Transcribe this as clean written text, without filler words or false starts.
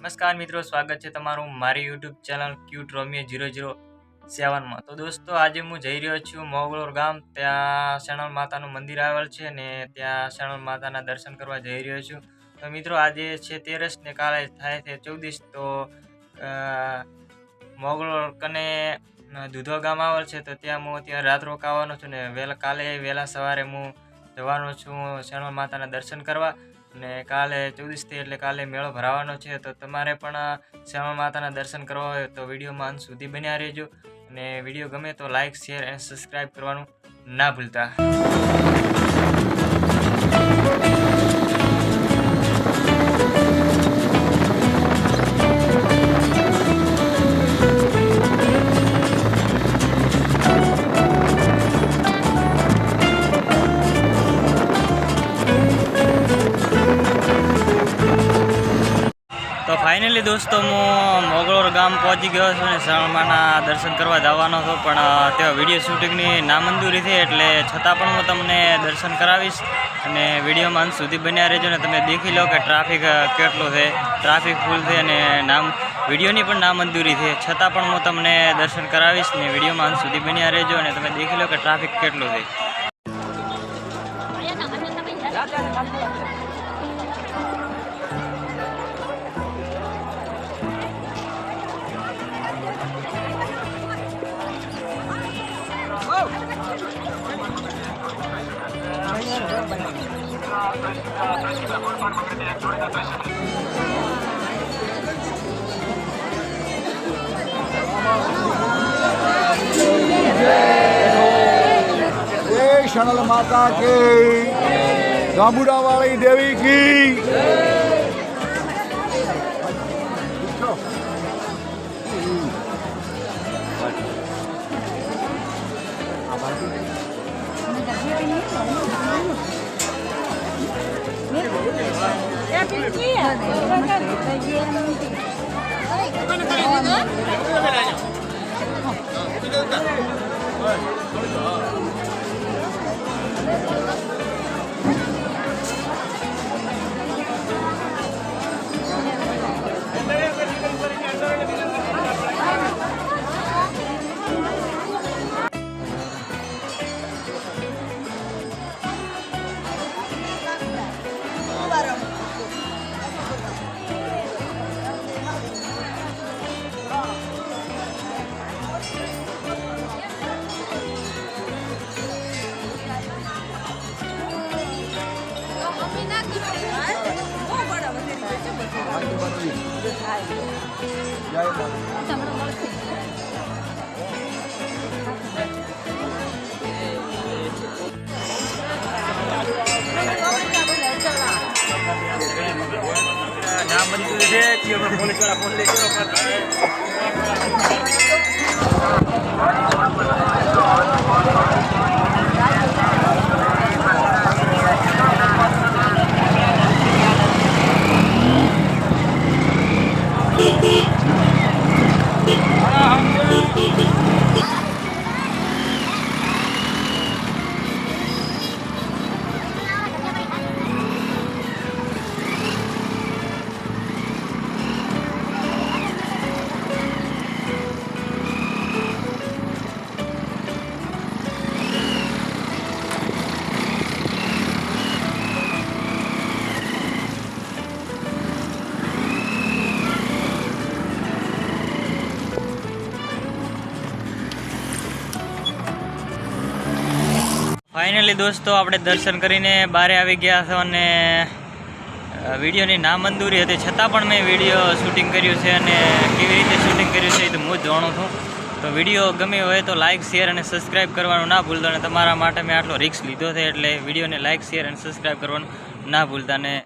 નમસ્કાર મિત્રો, સ્વાગત છે તમારું મારી યુટ્યુબ ચેનલ ક્યુટ રોમિયો 007માં। તો દોસ્તો, આજે હું જઈ રહ્યો છું મોગલોર ગામ। ત્યાં શેણોલ માતાનું મંદિર આવેલ છે ને ત્યાં શેણોલ માતાના દર્શન કરવા જઈ રહ્યો છું। તો મિત્રો, આજે છે 13 ને કાલે થાય છે 14। તો મોગલોર કને દુધવા ગામ આવેલ છે, તો ત્યાં હું ત્યાં રાત રોકાવાનો છું ને કાલે વહેલા સવારે હું જવાનો છું શેણોલ માતાના દર્શન કરવા। ને કાલે 14 થી એટલે કાલે મેળો ભરાવાનો છે। તો તમારે પણ શેણોલ માતાના દર્શન કરવા હોય તો વિડીયોમાં અંત સુધી બન્યા રહેજો અને વિડીયો ગમે તો લાઇક, શેર અને સબસ્ક્રાઈબ કરવાનું ના ભૂલતા। તો ફાઇનલી દોસ્તો, હું મોગલોર ગામ પહોંચી ગયો છું ને શેણોલમાના દર્શન કરવા જવાનો છું, પણ તે વિડીયો શૂટિંગની નામંજૂરી છે, એટલે છતાં પણ હું તમને દર્શન કરાવીશ અને વિડીયોમાં અંત સુધી બન્યા રહેજો ને તમે દેખી લો કે ટ્રાફિક કેટલો છે। ટ્રાફિક ફૂલ છે અને વિડીયોની પણ નામંજૂરી છે, છતાં પણ હું તમને દર્શન કરાવીશ ને વિડીયોમાં અંત સુધી બન્યા રહેજો અને તમે દેખી લો કે ટ્રાફિક કેટલો છે। शनल माता की, गामुड़ा वाली देवी की। ફાઇનલી દોસ્તો, આપણે દર્શન કરીને બહાર આવી ગયા છો અને વિડીયોની નામંજૂરી હતી છતાં પણ મેં વિડીયો શૂટિંગ કર્યું છે અને કેવી રીતે શૂટિંગ કર્યું છે એ તો હું જ જાણું છું। તો વિડીયો ગમે હોય તો લાઇક, શેર અને સબસ્ક્રાઈબ કરવાનું ના ભૂલતા અને તમારા માટે મેં આટલો રિસ્ક લીધો છે એટલે વિડીયોને લાઇક, શેર અને સબસ્ક્રાઈબ કરવાનું ના ભૂલતા ને